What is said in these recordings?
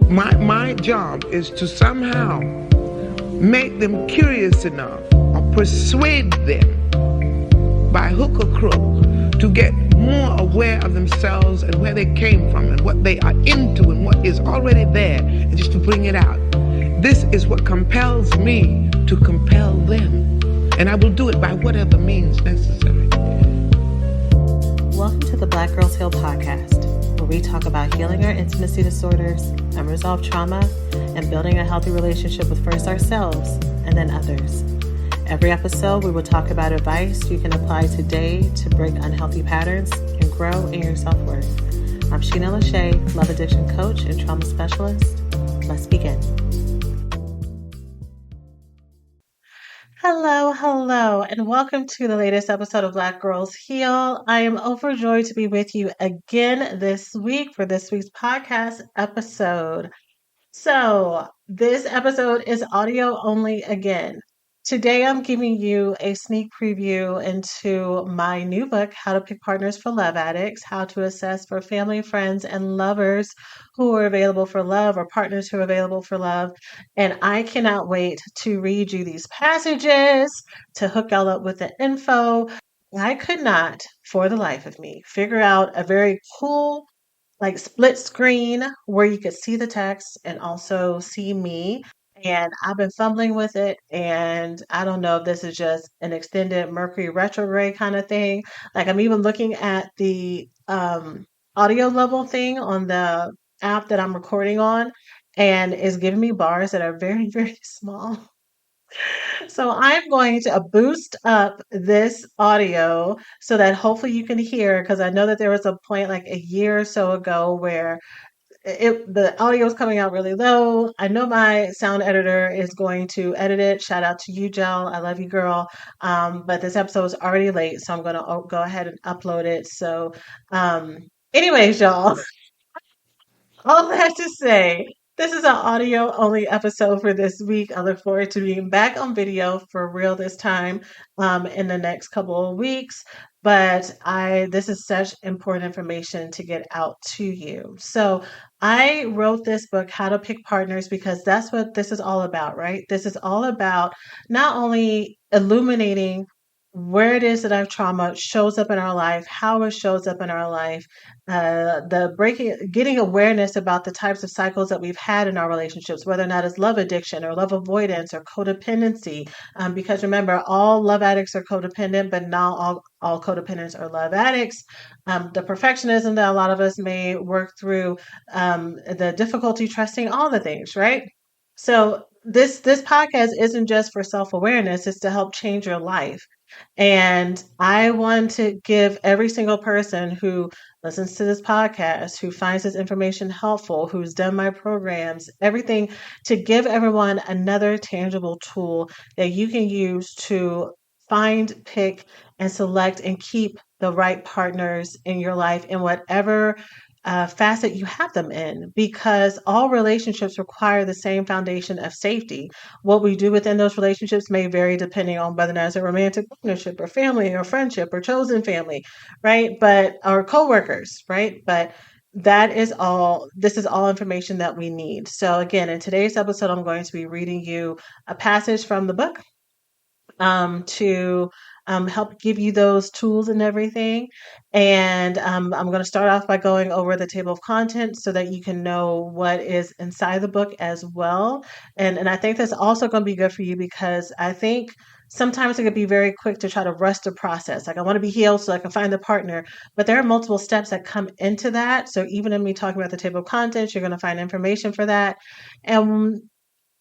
My job is to somehow make them curious enough or persuade them by hook or crook to get more aware of themselves and where they came from and what they are into and what is already there, and just to bring it out. This is what compels me to compel them, and I will do it by whatever means necessary. Welcome to the Black Girls Heal podcast, where we talk about healing our intimacy disorders, unresolved trauma, and building a healthy relationship with first ourselves and then others. Every episode, we will talk about advice you can apply today to break unhealthy patterns and grow in your self-worth. I'm Sheena Lachey, Love Addiction Coach and Trauma Specialist. Let's begin. Hello, and welcome to the latest episode of Black Girls Heal. I am overjoyed to be with you again this week for this week's podcast episode. So, this episode is audio only again. Today, I'm giving you a sneak preview into my new book, How to Pick Partners for Love Addicts, How to Assess for Family, Friends, and Lovers who are available for love or partners who are available for love. And I cannot wait to read you these passages, to hook y'all up with the info. I could not, for the life of me, figure out a very cool split screen where you could see the text and also see me. And I've been fumbling with it, and I don't know if this is just an extended Mercury retrograde kind of thing. Like, I'm even looking at the audio level thing on the app that I'm recording on, and it's giving me bars that are very, very small. So I'm going to boost up this audio so that hopefully you can hear, because I know that there was a point like a year or so ago where the audio is coming out really low. I know my sound editor is going to edit it. Shout out to you, Jel. I love you, girl. But this episode is already late, so I'm going to go ahead and upload it. So, anyways, y'all, all that to say, this is an audio only episode for this week. I look forward to being back on video for real this time in the next couple of weeks. But this is such important information to get out to you. So I wrote this book, How to Pick Partners, because that's what this is all about, right? This is all about not only illuminating where it is that our trauma shows up in our life, how it shows up in our life, getting awareness about the types of cycles that we've had in our relationships, whether or not it's love addiction or love avoidance or codependency. Because remember, all love addicts are codependent, but not all codependents are love addicts. The perfectionism that a lot of us may work through, the difficulty trusting, all the things, right? So this podcast isn't just for self-awareness, it's to help change your life. And I want to give every single person who listens to this podcast, who finds this information helpful, who's done my programs, everything, to give everyone another tangible tool that you can use to find, pick, and select and keep the right partners in your life in whatever facet you have them in, because all relationships require the same foundation of safety. What we do within those relationships may vary depending on whether or not it's a romantic partnership or family or friendship or chosen family, right? Or coworkers, right? But this is all information that we need. So again, in today's episode, I'm going to be reading you a passage from the book to help give you those tools and everything. And I'm going to start off by going over the table of contents so that you can know what is inside the book as well. And I think that's also going to be good for you, because I think sometimes it can be very quick to try to rush the process. Like, I want to be healed so I can find the partner, but there are multiple steps that come into that. So even in me talking about the table of contents, you're going to find information for that.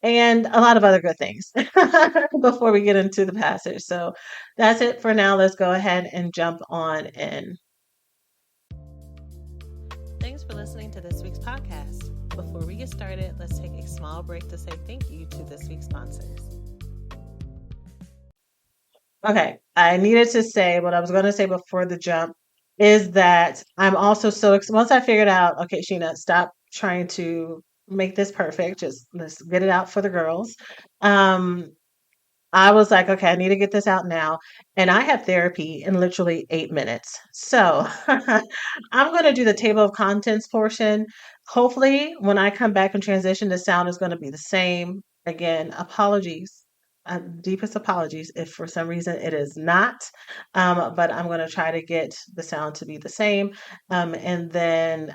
And a lot of other good things before we get into the passage. So that's it for now. Let's go ahead and jump on in. Thanks for listening to this week's podcast. Before we get started, let's take a small break to say thank you to this week's sponsors. Okay, I needed to say what I was going to say before the jump is that I'm also once I figured out, okay, Sheena, stop trying to make this perfect. Just let's get it out for the girls. I was like, okay, I need to get this out now. And I have therapy in literally 8 minutes. So I'm going to do the table of contents portion Hopefully, when I come back and transition, the sound is going to be the same. Again, apologies. Deepest apologies if for some reason it is not. But I'm going to try to get the sound to be the same. And then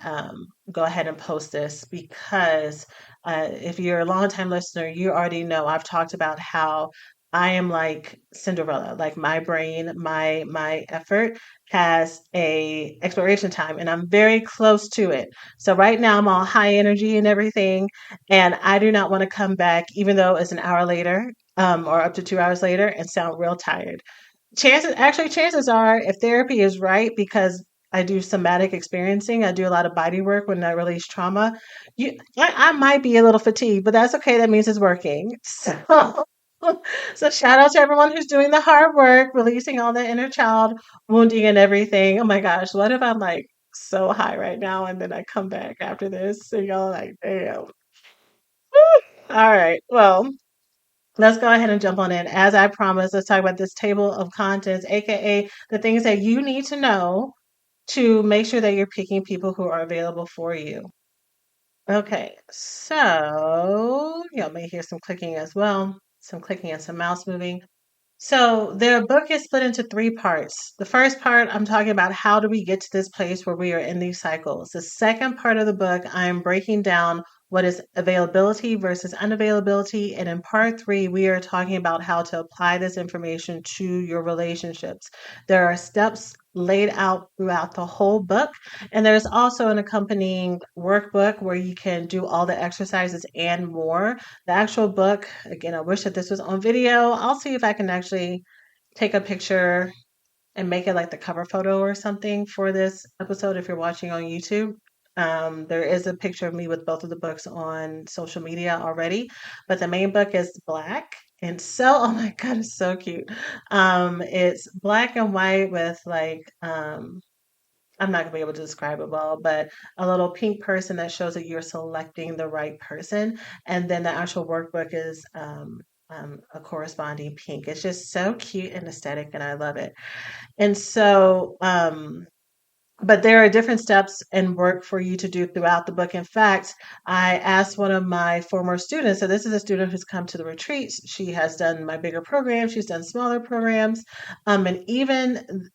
go ahead and post this because if you're a longtime listener, you already know I've talked about how I am like Cinderella. Like my brain, my effort has a expiration time, and I'm very close to it. So right now I'm all high energy and everything, and I do not want to come back, even though it's an hour later, or up to 2 hours later, and sound real tired. Chances are, if therapy is right, because I do somatic experiencing, I do a lot of body work when I release trauma. I might be a little fatigued, but that's okay. That means it's working. So shout out to everyone who's doing the hard work, releasing all the inner child wounding and everything. Oh my gosh, what if I'm like so high right now and then I come back after this and y'all like, damn. All right. Well, let's go ahead and jump on in. As I promised, let's talk about this table of contents, aka the things that you need to know to make sure that you're picking people who are available for you. Okay, so you may hear some clicking as well, some clicking and some mouse moving. So their book is split into three parts. The first part, I'm talking about how do we get to this place where we are in these cycles. The second part of the book, I'm breaking down what is availability versus unavailability. And in part three, we are talking about how to apply this information to your relationships. There are steps laid out throughout the whole book. And there's also an accompanying workbook where you can do all the exercises and more. The actual book, again, I wish that this was on video. I'll see if I can actually take a picture and make it like the cover photo or something for this episode if you're watching on YouTube. There is a picture of me with both of the books on social media already, but the main book is black. And so, oh my God, it's so cute. It's black and white with like I'm not gonna be able to describe it well, but a little pink person that shows that you're selecting the right person. And then the actual workbook is a corresponding pink. It's just so cute and aesthetic, and I love it. And so, but there are different steps and work for you to do throughout the book. In fact, I asked one of my former students, so this is a student who's come to the retreats. She has done my bigger programs, she's done smaller programs. And even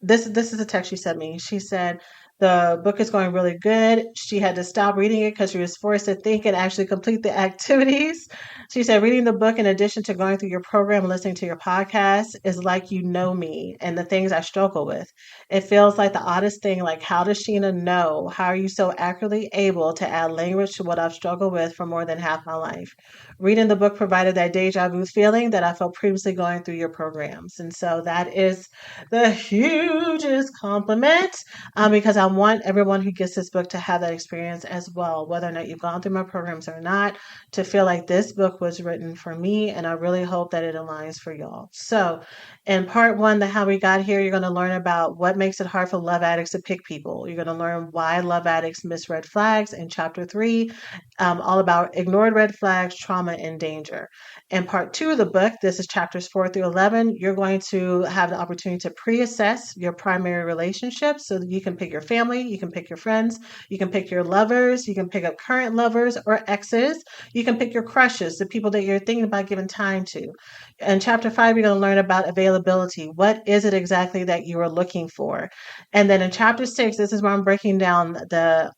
this is a text she sent me. She said the book is going really good. She had to stop reading it because she was forced to think and actually complete the activities. She said, reading the book in addition to going through your program and listening to your podcast is like you know me and the things I struggle with. It feels like the oddest thing, like how does Sheena know? How are you so accurately able to add language to what I've struggled with for more than half my life? Reading the book provided that deja vu feeling that I felt previously going through your programs. And so that is the hugest compliment because I want everyone who gets this book to have that experience as well, whether or not you've gone through my programs or not, to feel like this book was written for me. And I really hope that it aligns for y'all. So in part one, the how we got here, you're going to learn about what makes it hard for love addicts to pick people. You're going to learn why love addicts miss red flags in chapter three, all about ignored red flags, trauma, and danger. In part two of the book, this is chapters 4 through 11, you're going to have the opportunity to pre-assess your primary relationships so that you can pick your family, you can pick your friends, you can pick your lovers, you can pick up current lovers or exes, you can pick your crushes, the people that you're thinking about giving time to. In chapter 5, you're going to learn about availability. What is it exactly that you are looking for? And then in chapter 6, this is where I'm breaking down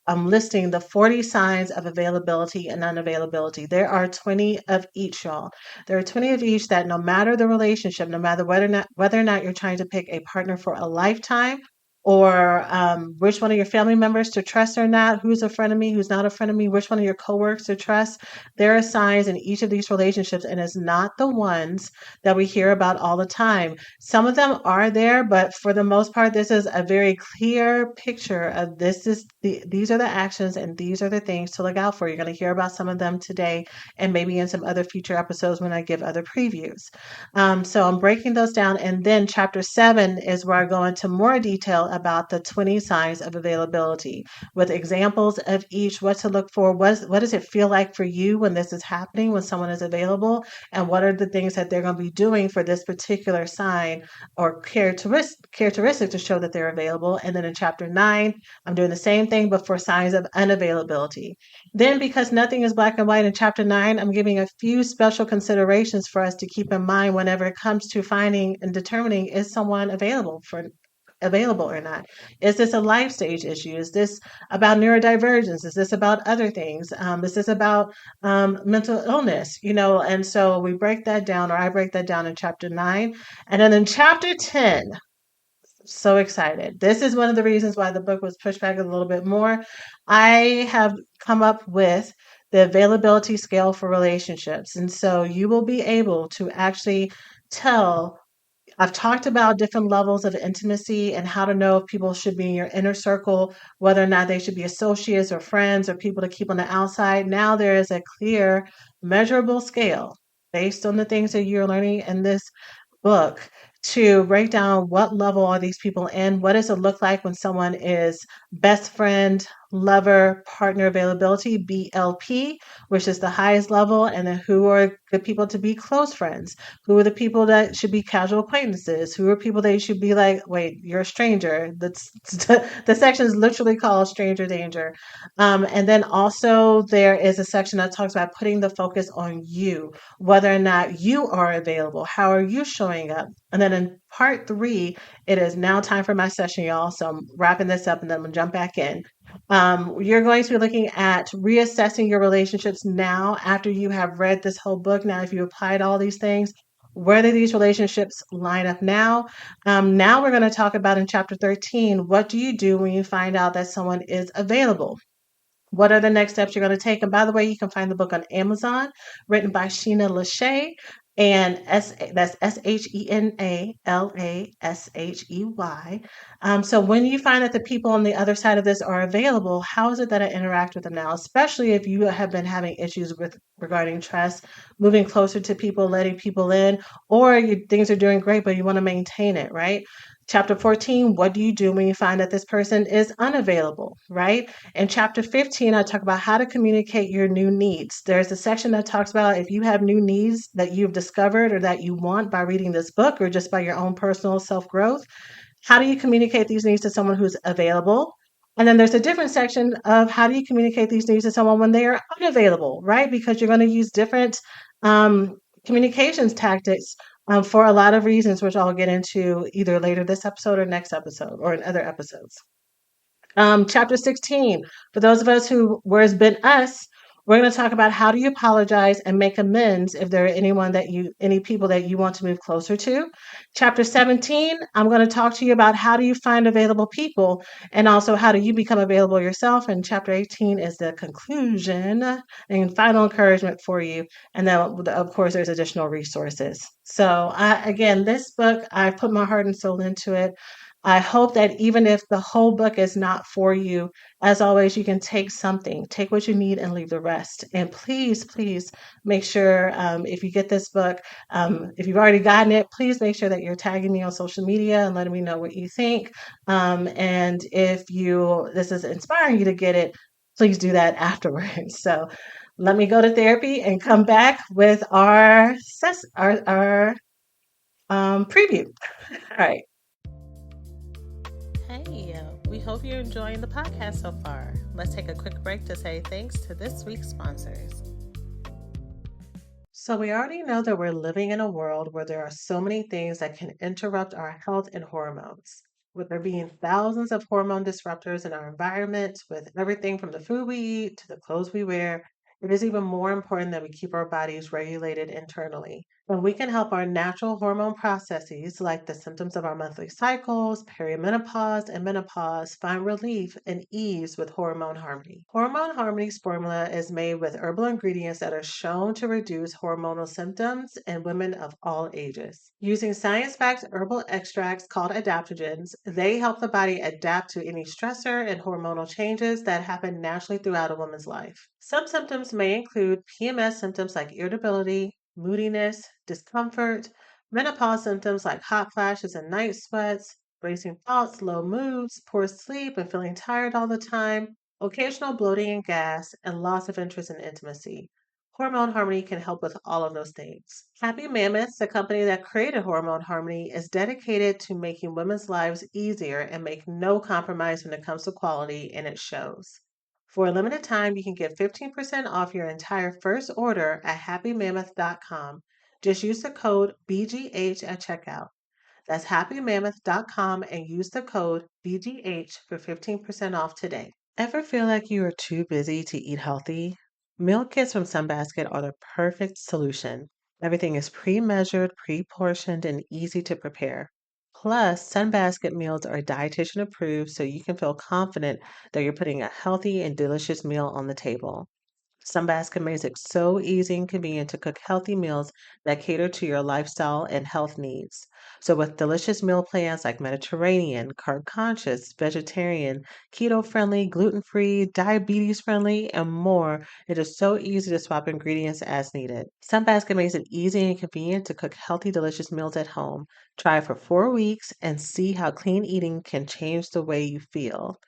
I'm listing the 40 signs of availability and unavailability. There are 20 of each, y'all. There are 20 of each that no matter the relationship, no matter whether or not you're trying to pick a partner for a lifetime, or which one of your family members to trust or not, who's a friend of me, who's not a friend of me, which one of your coworkers to trust. There are signs in each of these relationships, and it's not the ones that we hear about all the time. Some of them are there, but for the most part, this is a very clear picture of these are the actions and these are the things to look out for. You're going to hear about some of them today and maybe in some other future episodes when I give other previews. So I'm breaking those down. And then chapter 7 is where I go into more detail about the 20 signs of availability with examples of each, what to look for, what does it feel like for you when this is happening, when someone is available, and what are the things that they're going to be doing for this particular sign or characteristic to show that they're available. And then in chapter 9, I'm doing the same thing, but for signs of unavailability. Then, because nothing is black and white in chapter 9, I'm giving a few special considerations for us to keep in mind whenever it comes to finding and determining is someone available or not. Is this a life stage issue? Is this about neurodivergence? Is this about other things? Is this about mental illness? And so we break that down, or I break that down in chapter 9. And then in chapter 10, so excited. This is one of the reasons why the book was pushed back a little bit more. I have come up with the availability scale for relationships. And so you will be able to actually tell. I've talked about different levels of intimacy and how to know if people should be in your inner circle, whether or not they should be associates or friends or people to keep on the outside. Now there is a clear, measurable scale based on the things that you're learning in this book to break down what level are these people in, what does it look like when someone is best friend, lover, partner availability, BLP, which is the highest level, and then who are good people to be close friends, who are the people that should be casual acquaintances, who are people that you should be like, wait, you're a stranger. That's the section is literally called stranger danger. And then also there is a section that talks about putting the focus on you, whether or not you are available. How are you showing up? And then in part 3, it is now time for my session, y'all. So I'm wrapping this up and then I'm gonna jump back in. You're going to be looking at reassessing your relationships now after you have read this whole book. Now, if you applied all these things, where do these relationships line up now? Now we're going to talk about in chapter 13, what do you do when you find out that someone is available? What are the next steps you're going to take? And by the way, you can find the book on Amazon, written by Sheena Lachey, and that's Shenalashay. So when you find that the people on the other side of this are available, how is it that I interact with them now? Especially if you have been having issues with regarding trust, moving closer to people, letting people in, or things are doing great, but you want to maintain it, right? Chapter 14, what do you do when you find that this person is unavailable, right? In chapter 15, I talk about how to communicate your new needs. There's a section that talks about if you have new needs that you've discovered or that you want by reading this book or just by your own personal self growth, how do you communicate these needs to someone who's available? And then there's a different section of how do you communicate these needs to someone when they are unavailable, right? Because you're going to use different um, communications tactics for a lot of reasons, which I'll get into either later this episode or next episode or in other episodes. Chapter 16, for those of us who, where it's been us, we're going to talk about how do you apologize and make amends if there are any people that you want to move closer to. Chapter 17, I'm going to talk to you about how do you find available people and also how do you become available yourself. And chapter 18 is the conclusion and final encouragement for you. And then, of course, there's additional resources. So, again, this book, I put my heart and soul into it. I hope that even if the whole book is not for you, as always, you can take something, take what you need and leave the rest. And please, please make sure if you get this book, if you've already gotten it, please make sure that you're tagging me on social media and letting me know what you think. And if this is inspiring you to get it, please do that afterwards. So let me go to therapy and come back with our preview. All right. Hey, we hope you're enjoying the podcast so far. Let's take a quick break to say thanks to this week's sponsors. So, we already know that we're living in a world where there are so many things that can interrupt our health and hormones. With there being thousands of hormone disruptors in our environment, with everything from the food we eat to the clothes we wear, it is even more important that we keep our bodies regulated internally. And we can help our natural hormone processes, like the symptoms of our monthly cycles, perimenopause, and menopause, find relief and ease with Hormone Harmony. Hormone Harmony's formula is made with herbal ingredients that are shown to reduce hormonal symptoms in women of all ages. Using science-backed herbal extracts called adaptogens, they help the body adapt to any stressor and hormonal changes that happen naturally throughout a woman's life. Some symptoms may include PMS symptoms like irritability, moodiness, discomfort, menopause symptoms like hot flashes and night sweats, racing thoughts, low moods, poor sleep, and feeling tired all the time, occasional bloating and gas, and loss of interest in intimacy. Hormone Harmony can help with all of those things. Happy Mammoths, the company that created Hormone Harmony, is dedicated to making women's lives easier and make no compromise when it comes to quality, and it shows. For a limited time, you can get 15% off your entire first order at happymammoth.com. Just use the code BGH at checkout. That's happymammoth.com and use the code BGH for 15% off today. Ever feel like you are too busy to eat healthy? Meal kits from Sunbasket are the perfect solution. Everything is pre-measured, pre-portioned, and easy to prepare. Plus, Sunbasket meals are dietitian approved so you can feel confident that you're putting a healthy and delicious meal on the table. Sunbasket makes it so easy and convenient to cook healthy meals that cater to your lifestyle and health needs. So, with delicious meal plans like Mediterranean, carb conscious, vegetarian, keto friendly, gluten free, diabetes friendly, and more, it is so easy to swap ingredients as needed. Sunbasket makes it easy and convenient to cook healthy, delicious meals at home. Try it for 4 weeks and see how clean eating can change the way you feel.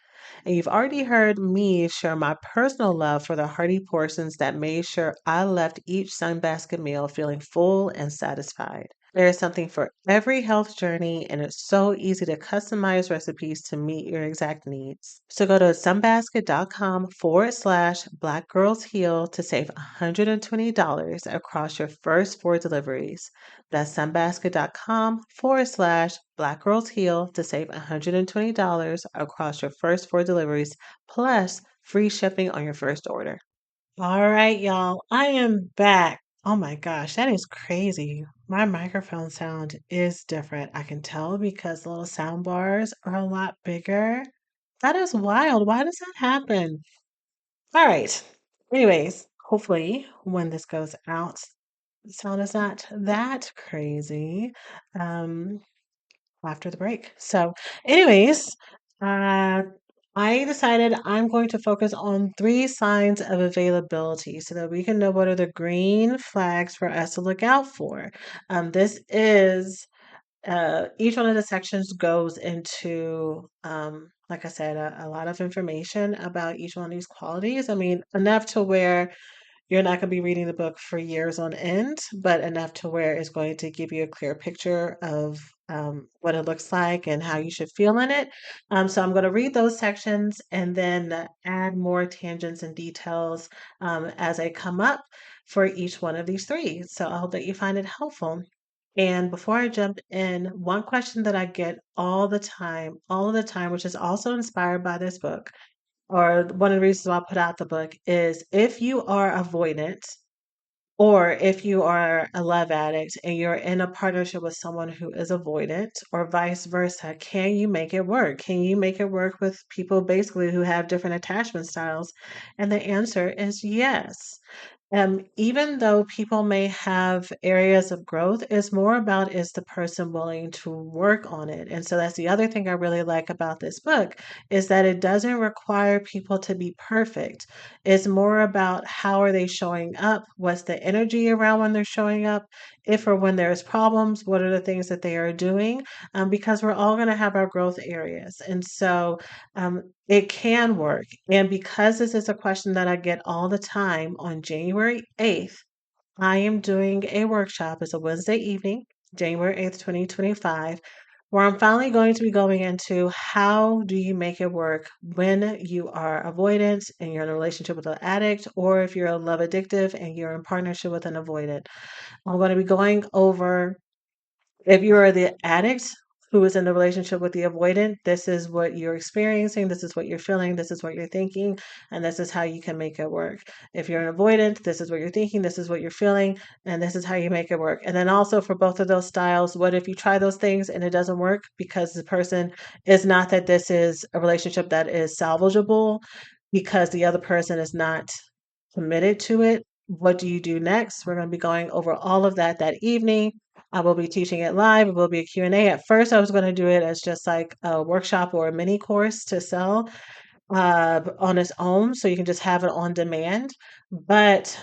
And you've already heard me share my personal love for the hearty portions that made sure I left each Sunbasket meal feeling full and satisfied. There is something for every health journey, and it's so easy to customize recipes to meet your exact needs. So go to sunbasket.com/Black Girls Heal to save $120 across your first 4 deliveries. That's sunbasket.com/Black Girls Heal to save $120 across your first 4 deliveries, plus free shipping on your first order. All right, y'all, I am back. Oh my gosh, that is crazy. My microphone sound is different. I can tell because the little sound bars are a lot bigger. That is wild. Why does that happen? All right. Anyways, hopefully when this goes out, the sound is not that crazy. Um, after the break. So, anyways, uh, I decided I'm going to focus on 3 signs of availability so that we can know what are the green flags for us to look out for. This is each one of the sections goes into, like I said, a lot of information about each one of these qualities. I mean, enough to where you're not going to be reading the book for years on end, but enough to where it's going to give you a clear picture of what it looks like and how you should feel in it. So I'm going to read those sections and then add more tangents and details as I come up for each one of these 3. So I hope that you find it helpful. And before I jump in, one question that I get all of the time, which is also inspired by this book, or one of the reasons why I put out the book, is if you are avoidant or if you are a love addict and you're in a partnership with someone who is avoidant or vice versa, can you make it work? Can you make it work with people basically who have different attachment styles? And the answer is yes. Even though people may have areas of growth, it's more about is the person willing to work on it. And so that's the other thing I really like about this book is that it doesn't require people to be perfect. It's more about how are they showing up, what's the energy around when they're showing up, if or when there's problems, what are the things that they are doing, because we're all going to have our growth areas. And so it can work. And because this is a question that I get all the time, on January 8th, I am doing a workshop. It's a Wednesday evening, January 8th, 2025, where I'm finally going to be going into how do you make it work when you are avoidant and you're in a relationship with an addict, or if you're a love addictive and you're in partnership with an avoidant. I'm going to be going over if you are the addict who is in the relationship with the avoidant, this is what you're experiencing, this is what you're feeling, this is what you're thinking, and this is how you can make it work. If you're an avoidant, this is what you're thinking, this is what you're feeling, and this is how you make it work. And then also for both of those styles, what if you try those things and it doesn't work because the person is not that this is a relationship that is salvageable because the other person is not committed to it? What do you do next? We're going to be going over all of that evening. I will be teaching it live. It will be a Q&A. At first, I was going to do it as just like a workshop or a mini course to sell on its own, so you can just have it on demand. But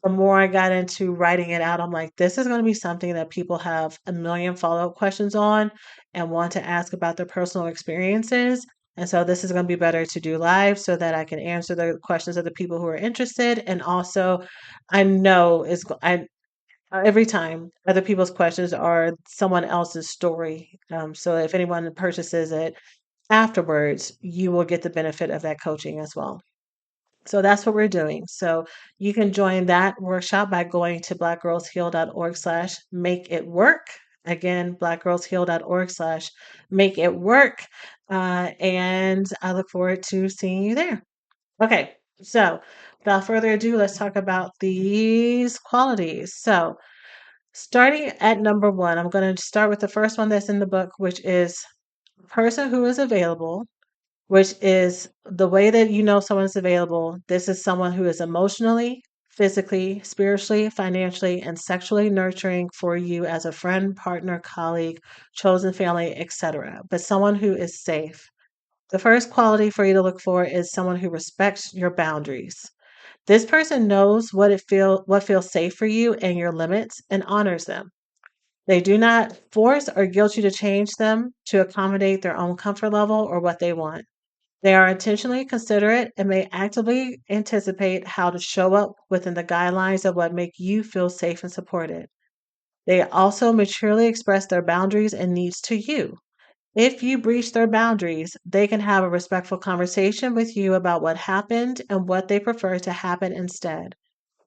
the more I got into writing it out, I'm like, this is going to be something that people have a million follow-up questions on and want to ask about their personal experiences. And so this is going to be better to do live so that I can answer the questions of the people who are interested. And also, I know every time other people's questions are someone else's story. So if anyone purchases it afterwards, you will get the benefit of that coaching as well. So that's what we're doing. So you can join that workshop by going to blackgirlsheal.org/make it work. Again, blackgirlsheal.org/make it work. And I look forward to seeing you there. Okay. So without further ado, let's talk about these qualities. So starting at number one, I'm going to start with the first one that's in the book, which is person who is available, which is the way that you know someone's available. This is someone who is emotionally, physically, spiritually, financially, and sexually nurturing for you as a friend, partner, colleague, chosen family, etc. But someone who is safe. The first quality for you to look for is someone who respects your boundaries. This person knows what feels safe for you and your limits and honors them. They do not force or guilt you to change them to accommodate their own comfort level or what they want. They are intentionally considerate and may actively anticipate how to show up within the guidelines of what make you feel safe and supported. They also maturely express their boundaries and needs to you. If you breach their boundaries, they can have a respectful conversation with you about what happened and what they prefer to happen instead.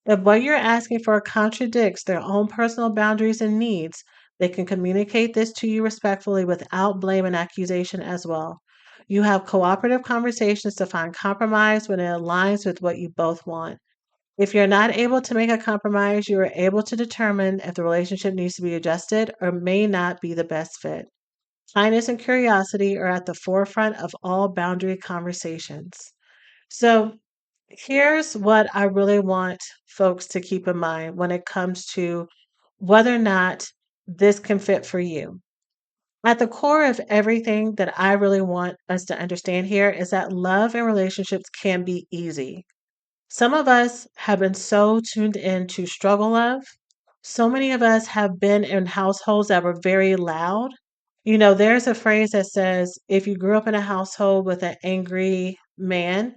If what you're asking for contradicts their own personal boundaries and needs, they can communicate this to you respectfully without blame and accusation as well. You have cooperative conversations to find compromise when it aligns with what you both want. If you're not able to make a compromise, you are able to determine if the relationship needs to be adjusted or may not be the best fit. Kindness and curiosity are at the forefront of all boundary conversations. So, here's what I really want folks to keep in mind when it comes to whether or not this can fit for you. At the core of everything that I really want us to understand here is that love and relationships can be easy. Some of us have been so tuned in to struggle love. So many of us have been in households that were very loud. You know, there's a phrase that says, if you grew up in a household with an angry man,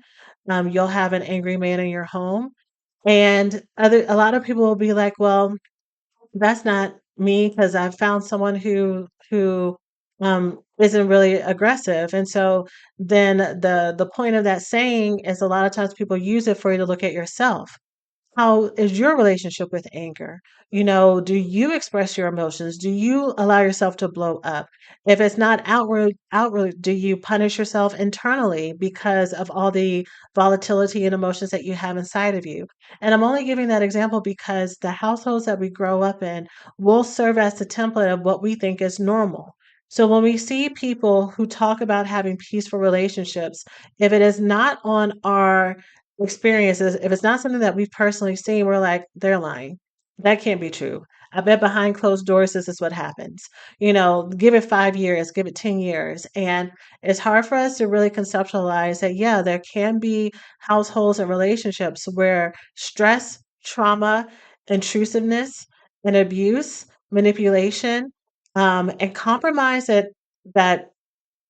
you'll have an angry man in your home. And a lot of people will be like, well, that's not me because I've found someone who isn't really aggressive. And so then the point of that saying is a lot of times people use it for you to look at yourself. How is your relationship with anger? You know, do you express your emotions? Do you allow yourself to blow up? If it's not outward, do you punish yourself internally because of all the volatility and emotions that you have inside of you? And I'm only giving that example because the households that we grow up in will serve as the template of what we think is normal. So when we see people who talk about having peaceful relationships, if it is not on our experiences, if it's not something that we've personally seen, we're like, they're lying. That can't be true. I bet behind closed doors, this is what happens. You know, give it 5 years, give it 10 years. And it's hard for us to really conceptualize that, yeah, there can be households and relationships where stress, trauma, intrusiveness, and abuse, manipulation, and compromise that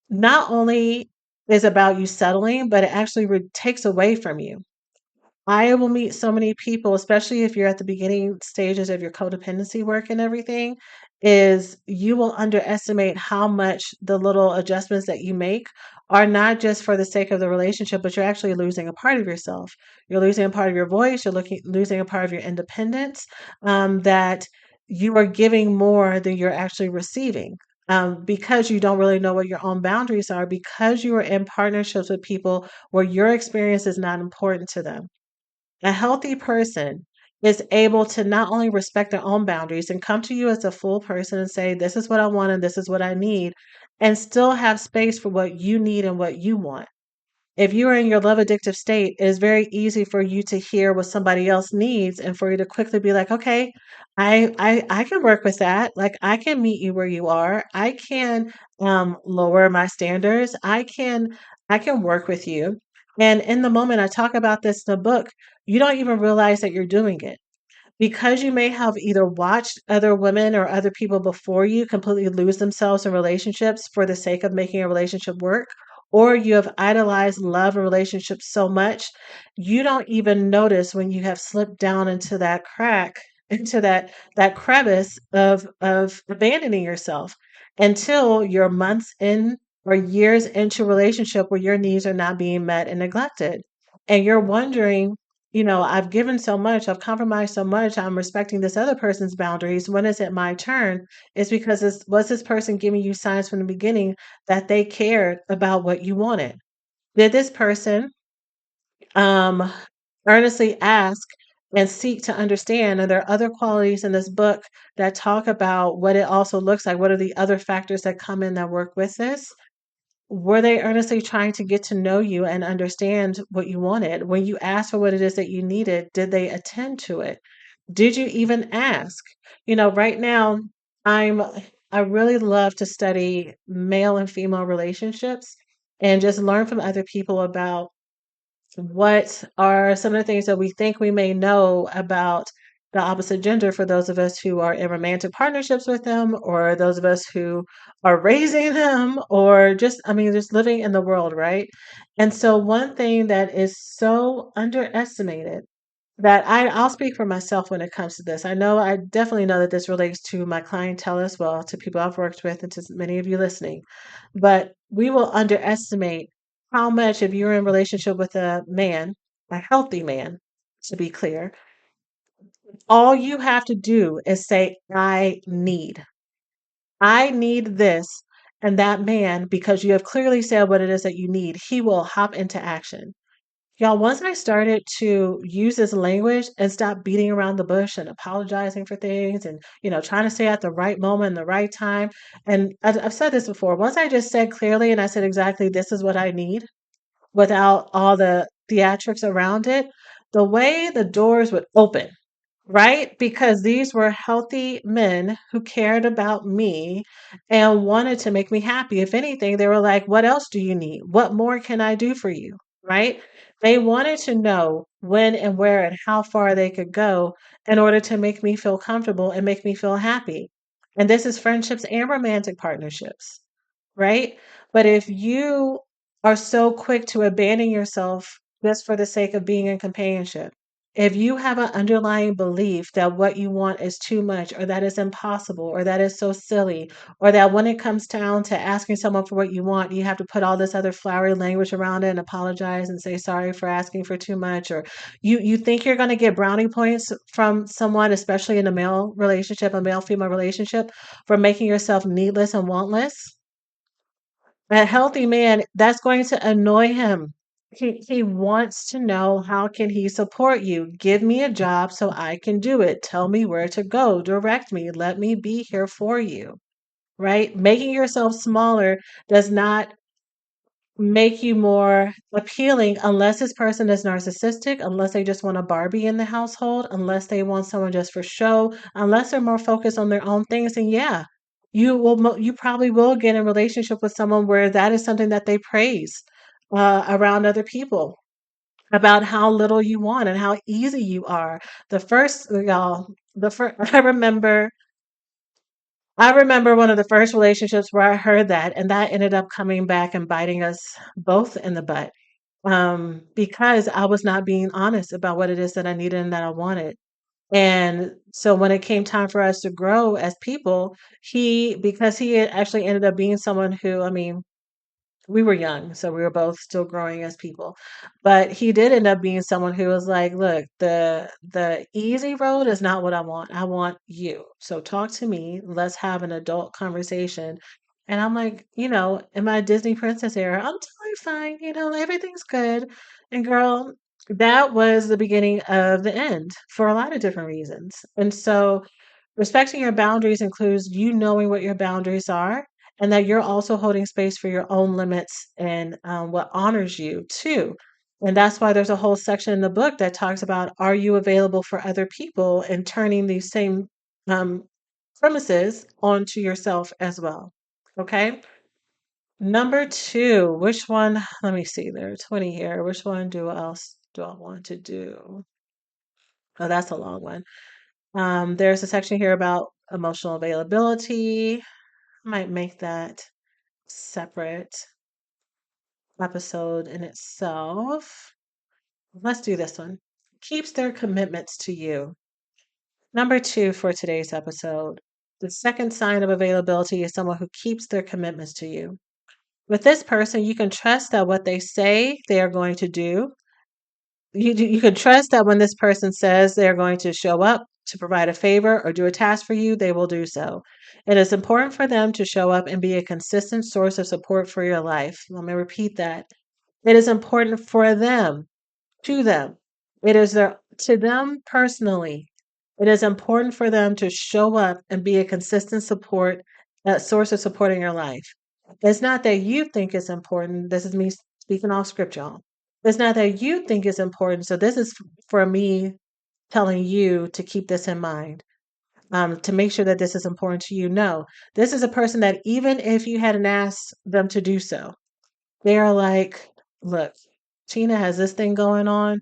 not only is about you settling, but it actually takes away from you. I will meet so many people, especially if you're at the beginning stages of your codependency work and everything, is you will underestimate how much the little adjustments that you make are not just for the sake of the relationship, but you're actually losing a part of yourself. You're losing a part of your voice. Losing a part of your independence. That you are giving more than you're actually receiving. Because you don't really know what your own boundaries are, because you are in partnerships with people where your experience is not important to them. A healthy person is able to not only respect their own boundaries and come to you as a full person and say, this is what I want and this is what I need, and still have space for what you need and what you want. If you are in your love addictive state, it is very easy for you to hear what somebody else needs and for you to quickly be like, okay, I can work with that. Like I can meet you where you are. I can lower my standards. I can work with you. And in the moment I talk about this in the book, you don't even realize that you're doing it. because you may have either watched other women or other people before you completely lose themselves in relationships for the sake of making a relationship work, or you have idolized love and relationships so much, you don't even notice when you have slipped down into that crack, into that crevice of abandoning yourself until you're months in or years into a relationship where your needs are not being met and neglected. And you're wondering, I've given so much, I've compromised so much, I'm respecting this other person's boundaries. When is it my turn? It's because was this person giving you signs from the beginning that they cared about what you wanted? Did this person um, earnestly ask and seek to understand? And there are other qualities in this book that talk about what it also looks like. What are the other factors that come in that work with this? Were they earnestly trying to get to know you and understand what you wanted? When you asked for what it is that you needed, did they attend to it? Did you even ask? Right now, I'm I really love to study male and female relationships and just learn from other people about what are some of the things that we think we may know about the opposite gender for those of us who are in romantic partnerships with them, or those of us who are raising them, or just, I mean, just living in the world, right? And so, one thing that is so underestimated that I'll speak for myself when it comes to this. I definitely know that this relates to my clientele as well, to people I've worked with, and to many of you listening. But we will underestimate how much, if you're in a relationship with a man, a healthy man, to be clear, all you have to do is say, I need this. And that man, because you have clearly said what it is that you need, he will hop into action. Y'all, once I started to use this language and stop beating around the bush and apologizing for things and, trying to say at the right moment, the right time. And I've said this before. Once I just said clearly and I said exactly, this is what I need without all the theatrics around it, the way the doors would open, right? Because these were healthy men who cared about me and wanted to make me happy. If anything, they were like, what else do you need? What more can I do for you? Right? They wanted to know when and where and how far they could go in order to make me feel comfortable and make me feel happy. And this is friendships and romantic partnerships, right? But if you are so quick to abandon yourself just for the sake of being in companionship, if you have an underlying belief that what you want is too much, or that is impossible, or that is so silly, or that when it comes down to asking someone for what you want, you have to put all this other flowery language around it and apologize and say sorry for asking for too much, or you think you're going to get brownie points from someone, especially in a male relationship, a male female relationship, for making yourself needless and wantless, a healthy man, that's going to annoy him. He wants to know, how can he support you? Give me a job so I can do it. Tell me where to go. Direct me. Let me be here for you. Right? Making yourself smaller does not make you more appealing unless this person is narcissistic, unless they just want a Barbie in the household, unless they want someone just for show, unless they're more focused on their own things. And yeah, you probably will get in a relationship with someone where that is something that they praise around other people, about how little you want and how easy you are. The first, y'all, the first, I remember one of the first relationships where I heard that, and that ended up coming back and biting us both in the butt, because I was not being honest about what it is that I needed and that I wanted. And so when it came time for us to grow as people, because he had actually ended up being someone who, I mean, we were young, so we were both still growing as people. But he did end up being someone who was like, "Look, the easy road is not what I want. I want you. So talk to me. Let's have an adult conversation." And I'm like, in my Disney princess era, I'm totally fine. Everything's good. And girl, that was the beginning of the end for a lot of different reasons. And so respecting your boundaries includes you knowing what your boundaries are, and that you're also holding space for your own limits and what honors you too. And that's why there's a whole section in the book that talks about, are you available for other people, and turning these same um, premises onto yourself as well. Okay. Number two, which one? Let me see. There are 20 here. Which one do I want to do? Oh, that's a long one. There's a section here about emotional availability. I might make that separate episode in itself. Let's do this one. Keeps their commitments to you. Number two for today's episode. The second sign of availability is someone who keeps their commitments to you. With this person, you can trust that what they say they are going to do, you can trust that when this person says they're going to show up to provide a favor or do a task for you, they will do so. It is important for them to show up and be a consistent source of support for your life. Let me repeat that. It is important for them, to them. It is their to them personally. It is important for them to show up and be a consistent support, a source of support in your life. It's not that you think it's important. This is me speaking off script, y'all. It's not that you think it's important. So this is for me telling you to keep this in mind, to make sure that this is important to you. No, this is a person that even if you hadn't asked them to do so, they are like, look, Tina has this thing going on.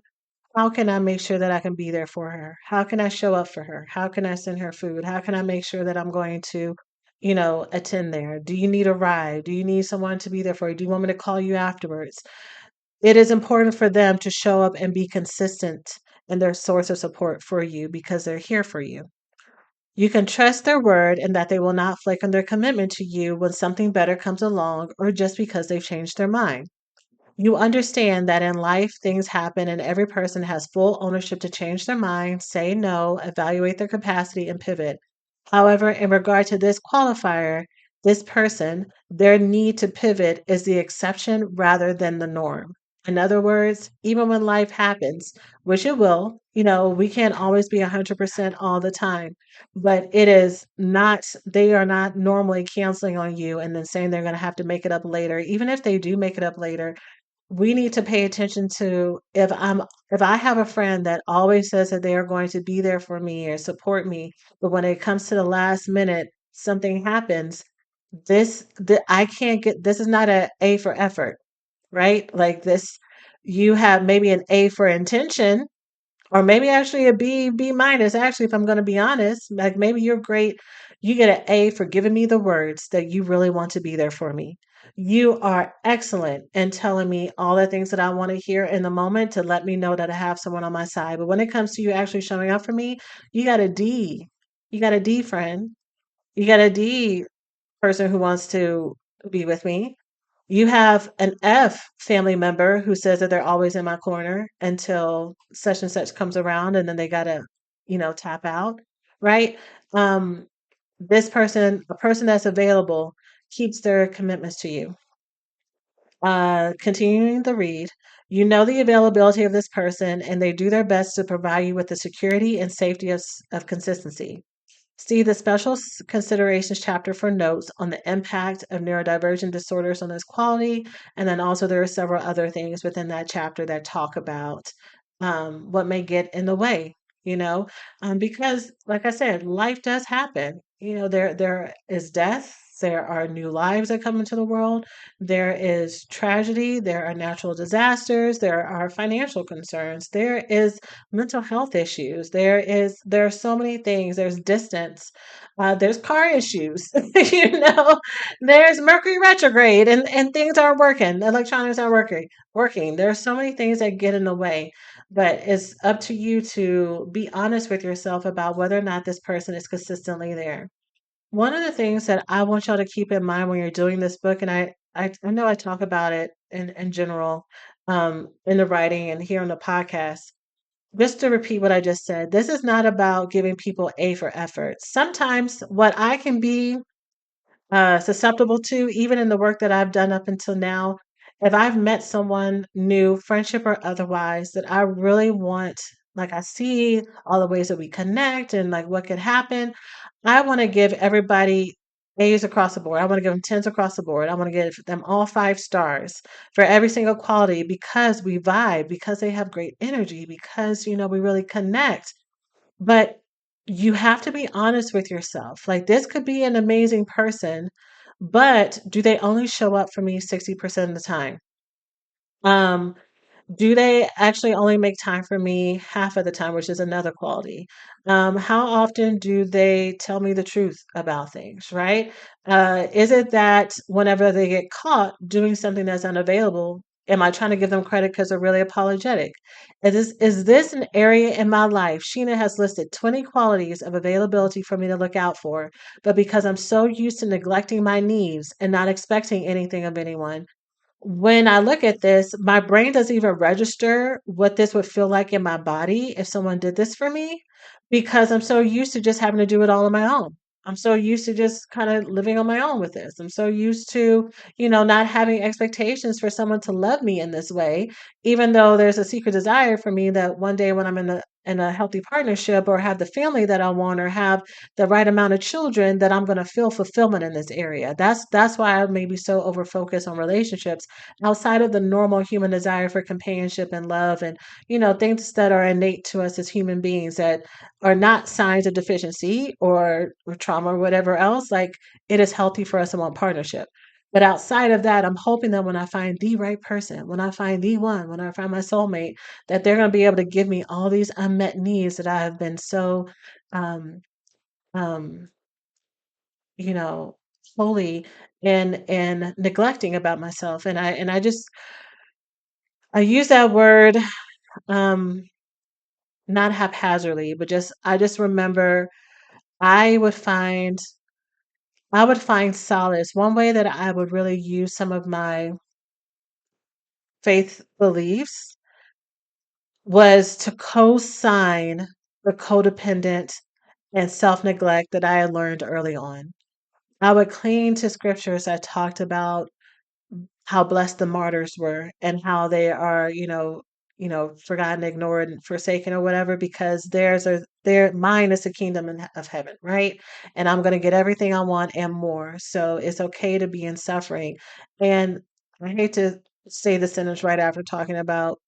How can I make sure that I can be there for her? How can I show up for her? How can I send her food? How can I make sure that I'm going to, attend there? Do you need a ride? Do you need someone to be there for you? Do you want me to call you afterwards? It is important for them to show up and be consistent in their source of support for you because they're here for you. You can trust their word and that they will not flake on their commitment to you when something better comes along or just because they've changed their mind. You understand that in life things happen and every person has full ownership to change their mind, say no, evaluate their capacity, and pivot. However, in regard to this qualifier, this person, their need to pivot is the exception rather than the norm. In other words, even when life happens, which it will, we can't always be 100% all the time, but it is not, they are not normally canceling on you and then saying they're going to have to make it up later. Even if they do make it up later, we need to pay attention to if I have a friend that always says that they are going to be there for me or support me, but when it comes to the last minute, something happens. I can't get this is not A for effort, right? Like this, you have maybe an A for intention, or maybe actually a B minus. Actually, if I'm going to be honest, like maybe you're great. You get an A for giving me the words that you really want to be there for me. You are excellent in telling me all the things that I want to hear in the moment to let me know that I have someone on my side. But when it comes to you actually showing up for me, you got a D. You got a D, friend. You got a D, person who wants to be with me. You have an F family member who says that they're always in my corner until such and such comes around and then they gotta, tap out, right? Um, this person, a person that's available, keeps their commitments to you. Continuing the read, you know the availability of this person and they do their best to provide you with the security and safety of consistency. See the special considerations chapter for notes on the impact of neurodivergent disorders on this quality. And then also, there are several other things within that chapter that talk about what may get in the way, because, like I said, life does happen. There is death. There are new lives that come into the world. There is tragedy. There are natural disasters. There are financial concerns. There is mental health issues. There are so many things. There's distance. There's car issues. There's Mercury retrograde and things aren't working. Electronics aren't working. There are so many things that get in the way, but it's up to you to be honest with yourself about whether or not this person is consistently there. One of the things that I want y'all to keep in mind when you're doing this book, and I know I talk about it in general, in the writing and here on the podcast, just to repeat what I just said, this is not about giving people A for effort. Sometimes what I can be susceptible to, even in the work that I've done up until now, if I've met someone new, friendship or otherwise, that I really want, like I see all the ways that we connect and like what could happen, I want to give everybody A's across the board. I want to give them tens across the board. I want to give them all 5 stars for every single quality because we vibe, because they have great energy, because, we really connect. But you have to be honest with yourself. Like, this could be an amazing person, but do they only show up for me 60% of the time? Um, Do they actually only make time for me half of the time, which is another quality? How often do they tell me the truth about things, right? Is it that whenever they get caught doing something that's unavailable, am I trying to give them credit because they're really apologetic? Is this an area in my life? Sheena has listed 20 qualities of availability for me to look out for, but because I'm so used to neglecting my needs and not expecting anything of anyone, when I look at this, my brain doesn't even register what this would feel like in my body if someone did this for me because I'm so used to just having to do it all on my own. I'm so used to just kind of living on my own with this. I'm so used to, not having expectations for someone to love me in this way, even though there's a secret desire for me that one day when I'm in a healthy partnership or have the family that I want or have the right amount of children that I'm going to feel fulfillment in this area. That's why I may be so over focused on relationships outside of the normal human desire for companionship and love and things that are innate to us as human beings that are not signs of deficiency or trauma or whatever else. Like, it is healthy for us to want partnership, but outside of that, I'm hoping that when I find the right person, when I find the one, when I find my soulmate, that they're going to be able to give me all these unmet needs that I have been so um um you know wholly and neglecting about myself. And I just I use that word um not haphazardly, but just I just remember I would find I would find solace. One way that I would really use some of my faith beliefs was to co-sign the codependent and self-neglect that I had learned early on. I would cling to scriptures that talked about how blessed the martyrs were and how they are, forgotten, ignored, and forsaken or whatever, because their mine is the kingdom of heaven, right? And I'm going to get everything I want and more. So it's okay to be in suffering. And I hate to say the sentence right after talking about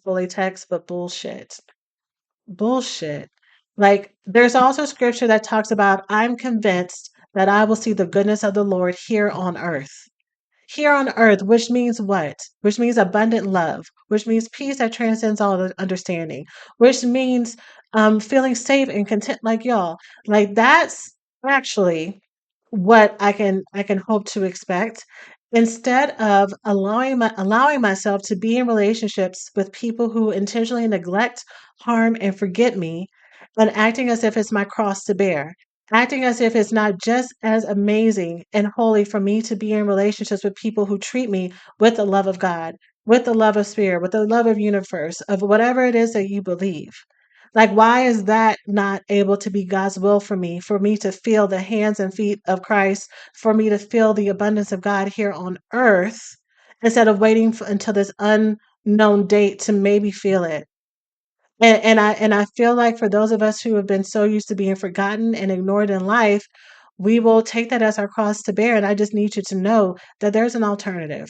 fully text, but bullshit. Bullshit. Like, there's also scripture that talks about, I'm convinced that I will see the goodness of the Lord here on earth. Here on earth, which means what? Which means abundant love, which means peace that transcends all the understanding, which means feeling safe and content like y'all. Like, that's actually what I can hope to expect instead of allowing myself to be in relationships with people who intentionally neglect, harm, and forget me, and acting as if it's my cross to bear, acting as if it's not just as amazing and holy for me to be in relationships with people who treat me with the love of God, with the love of spirit, with the love of universe, of whatever it is that you believe. Like, why is that not able to be God's will for me to feel the hands and feet of Christ, for me to feel the abundance of God here on earth, instead of waiting until this unknown date to maybe feel it? And I feel like for those of us who have been so used to being forgotten and ignored in life, we will take that as our cross to bear. And I just need you to know that there's an alternative,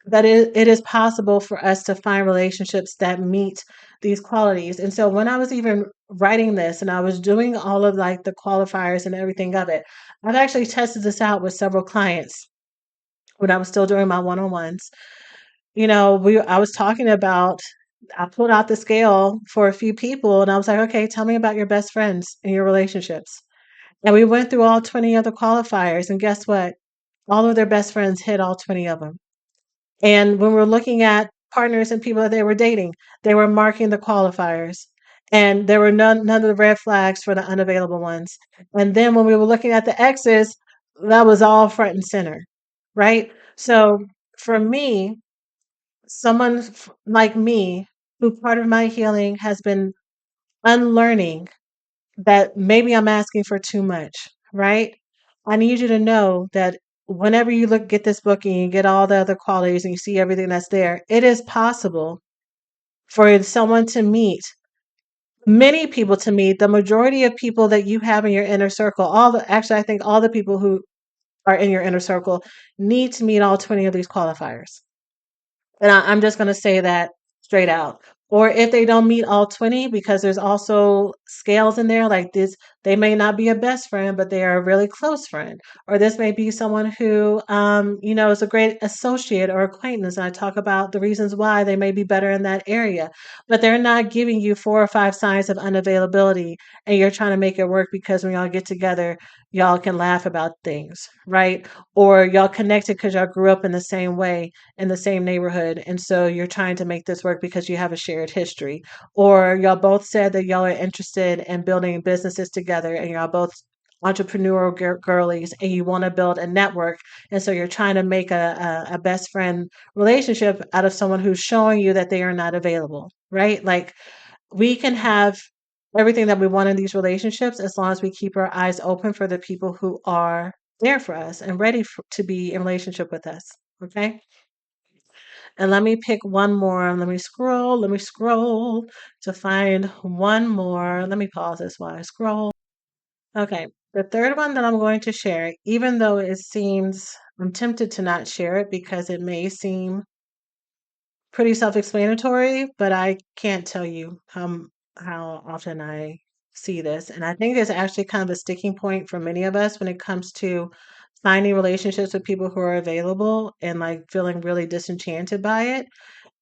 that it is possible for us to find relationships that meet these qualities. And so when I was even writing this and I was doing all of like the qualifiers and everything of it, I've actually tested this out with several clients when I was still doing my one-on-ones. I was talking about, I pulled out the scale for a few people and I was like, okay, tell me about your best friends and your relationships. And we went through all 20 other qualifiers, and guess what? All of their best friends hit all 20 of them. And when we're looking at partners and people that they were dating, they were marking the qualifiers. And there were none of the red flags for the unavailable ones. And then when we were looking at the exes, that was all front and center, right? So for me, someone like me, who part of my healing has been unlearning that maybe I'm asking for too much, right? I need you to know that whenever you get this book and you get all the other qualities and you see everything that's there, it is possible for someone to meet, many people to meet, the majority of people that you have in your inner circle. Actually, I think all the people who are in your inner circle need to meet all 20 of these qualifiers. And I'm just going to say that straight out. Or if they don't meet all 20, because there's also scales in there, like this, They may not be a best friend, but they are a really close friend. Or this may be someone who, is a great associate or acquaintance. And I talk about the reasons why they may be better in that area, but they're not giving you 4 or 5 signs of unavailability, and you're trying to make it work because when y'all get together, y'all can laugh about things, right? Or y'all connected because y'all grew up in the same way in the same neighborhood. And so you're trying to make this work because you have a shared history. Or y'all both said that y'all are interested in building businesses together and y'all both entrepreneurial girlies and you want to build a network. And so you're trying to make a best friend relationship out of someone who's showing you that they are not available, right? Like we can have everything that we want in these relationships as long as we keep our eyes open for the people who are there for us and ready to be in relationship with us. Okay. And let me pick one more. Let me scroll to find one more. Let me pause this while I scroll. Okay. The third one that I'm going to share, even though I'm tempted to not share it because it may seem pretty self-explanatory, but I can't tell you how often I see this. And I think it's actually kind of a sticking point for many of us when it comes to finding relationships with people who are available and like feeling really disenchanted by it.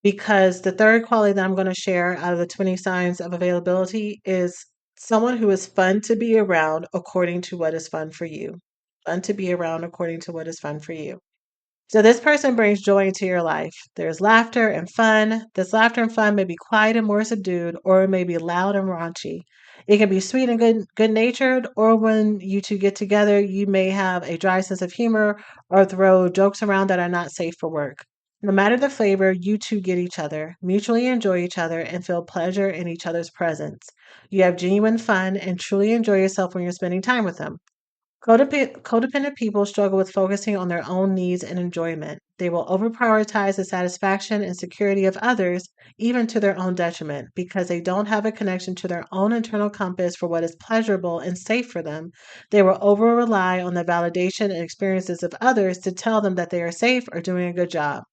Because the third quality that I'm going to share out of the 20 signs of availability is someone who is fun to be around according to what is fun for you. Fun to be around according to what is fun for you. So this person brings joy into your life. There's laughter and fun. This laughter and fun may be quiet and more subdued, or it may be loud and raunchy. It can be sweet and good natured, or when you two get together, you may have a dry sense of humor or throw jokes around that are not safe for work. No matter the flavor, you two get each other, mutually enjoy each other, and feel pleasure in each other's presence. You have genuine fun and truly enjoy yourself when you're spending time with them. Codependent people struggle with focusing on their own needs and enjoyment. They will overprioritize the satisfaction and security of others, even to their own detriment, because they don't have a connection to their own internal compass for what is pleasurable and safe for them. They will over rely on the validation and experiences of others to tell them that they are safe or doing a good job.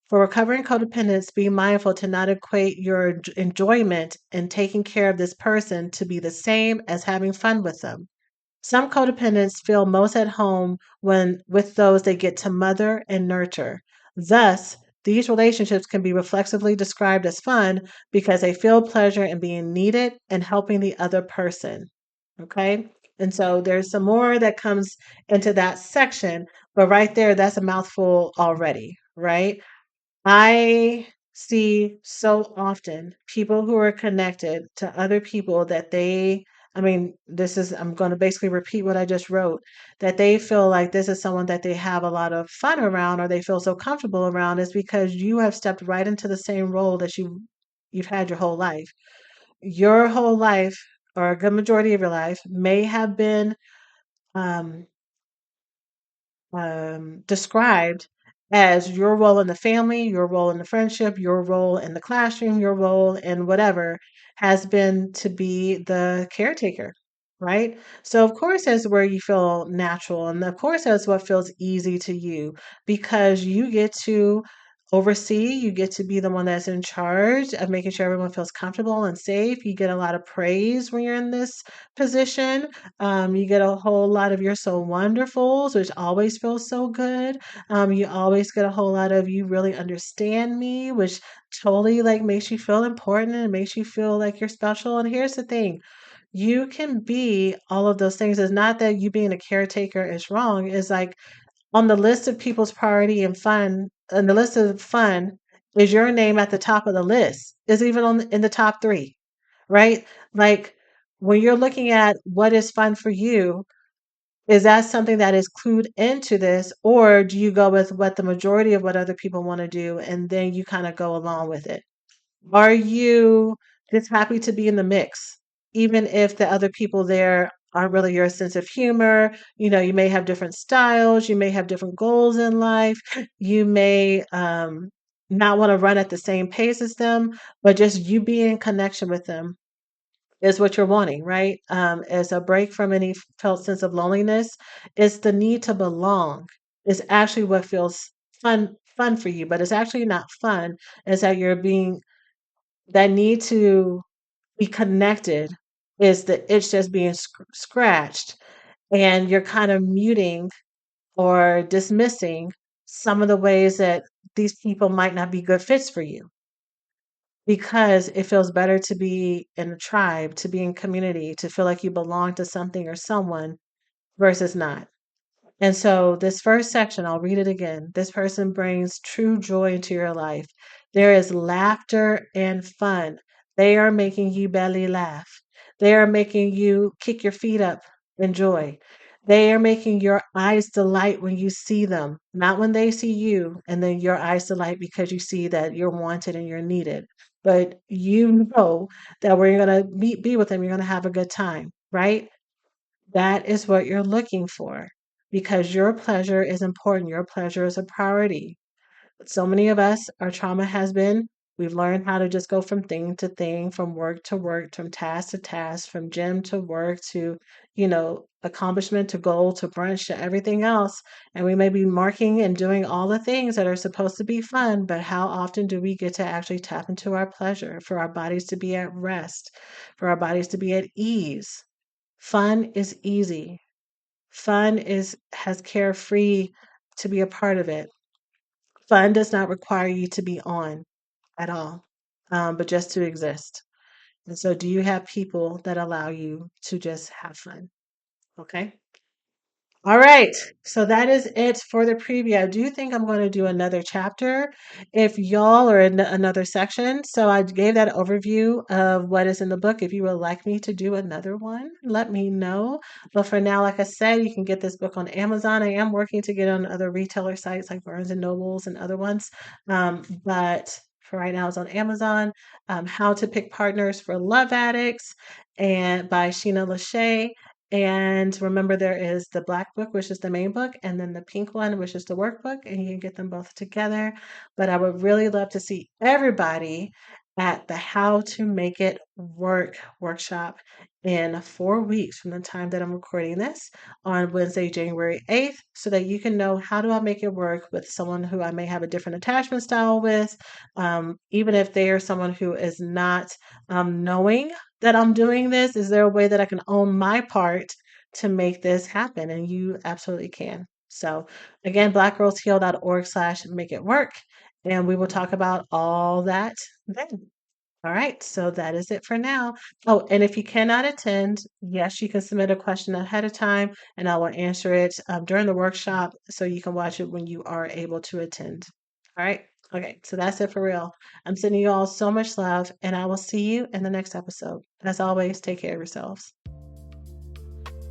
For recovering codependents, be mindful to not equate your enjoyment in taking care of this person to be the same as having fun with them. Some codependents feel most at home when with those they get to mother and nurture. Thus, these relationships can be reflexively described as fun because they feel pleasure in being needed and helping the other person. Okay? And so there's some more that comes into that section, but right there, that's a mouthful already, right? I see so often people who are connected to other people that I'm going to basically repeat what I just wrote, that they feel like this is someone that they have a lot of fun around or they feel so comfortable around is because you have stepped right into the same role that you've had your whole life. Your whole life, or a good majority of your life, may have been um, described as your role in the family, your role in the friendship, your role in the classroom, your role in whatever has been to be the caretaker, right? So, of course, that's where you feel natural. And of course, that's what feels easy to you because you get to oversee, you get to be the one that's in charge of making sure everyone feels comfortable and safe. You get a lot of praise when you're in this position. You get a whole lot of "you're so wonderfuls," which always feels so good. You always get a whole lot of "you really understand me," which totally like makes you feel important and makes you feel like you're special. And here's the thing. You can be all of those things. It's not that you being a caretaker is wrong. It's like on the list of people's priority and fun, on the list of fun, is your name at the top of the list. Is even in the top three, right? Like when you're looking at what is fun for you, is that something that is clued into this, or do you go with what the majority of what other people want to do and then you kind of go along with it? Are you just happy to be in the mix, even if the other people there aren't really your sense of humor? You may have different styles, you may have different goals in life, you may not want to run at the same pace as them, but just you being in connection with them is what you're wanting, right? As a break from any felt sense of loneliness, it's the need to belong. Is actually what feels fun for you, but it's actually not fun. Is that you're being that need to be connected is the itch just being scratched, and you're kind of muting or dismissing some of the ways that these people might not be good fits for you because it feels better to be in a tribe, to be in community, to feel like you belong to something or someone versus not. And so, this first section, I'll read it again. This person brings true joy into your life. There is laughter and fun. They are making you belly laugh. They are making you kick your feet up in joy. They are making your eyes delight when you see them, not when they see you, and then your eyes delight because you see that you're wanted and you're needed. But you know that when you're going to be with them, you're going to have a good time, right? That is what you're looking for because your pleasure is important. Your pleasure is a priority. But so many of us, our trauma has been we've learned how to just go from thing to thing, from work to work, from task to task, from gym to work to, accomplishment to goal to brunch to everything else. And we may be marking and doing all the things that are supposed to be fun, but how often do we get to actually tap into our pleasure for our bodies to be at rest, for our bodies to be at ease? Fun is easy. Fun is has carefree to be a part of it. Fun does not require you to be on at all, but just to exist. And so, do you have people that allow you to just have fun? Okay. All right. So that is it for the preview. I do think I'm going to do another chapter if y'all are in another section. So I gave that overview of what is in the book. If you would like me to do another one, let me know. But for now, like I said, you can get this book on Amazon. I am working to get on other retailer sites like Barnes and Nobles and other ones. But for right now, it's on Amazon. How to Pick Partners for Love Addicts and by Sheena Lachey. And remember, there is the black book, which is the main book, and then the pink one, which is the workbook, and you can get them both together. But I would really love to see everybody at the How to Make It Work workshop in 4 weeks from the time that I'm recording this on Wednesday, January 8th, so that you can know how do I make it work with someone who I may have a different attachment style with, even if they are someone who is not knowing that I'm doing this? Is there a way that I can own my part to make this happen? And you absolutely can. So again, blackgirlsheal.org/make it work. And we will talk about all that then. All right, so that is it for now. Oh, and if you cannot attend, yes, you can submit a question ahead of time and I will answer it during the workshop so you can watch it when you are able to attend. All right, okay, so that's it for real. I'm sending you all so much love and I will see you in the next episode. As always, take care of yourselves.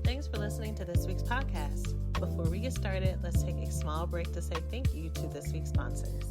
Thanks for listening to this week's podcast. Before we get started, let's take a small break to say thank you to this week's sponsors.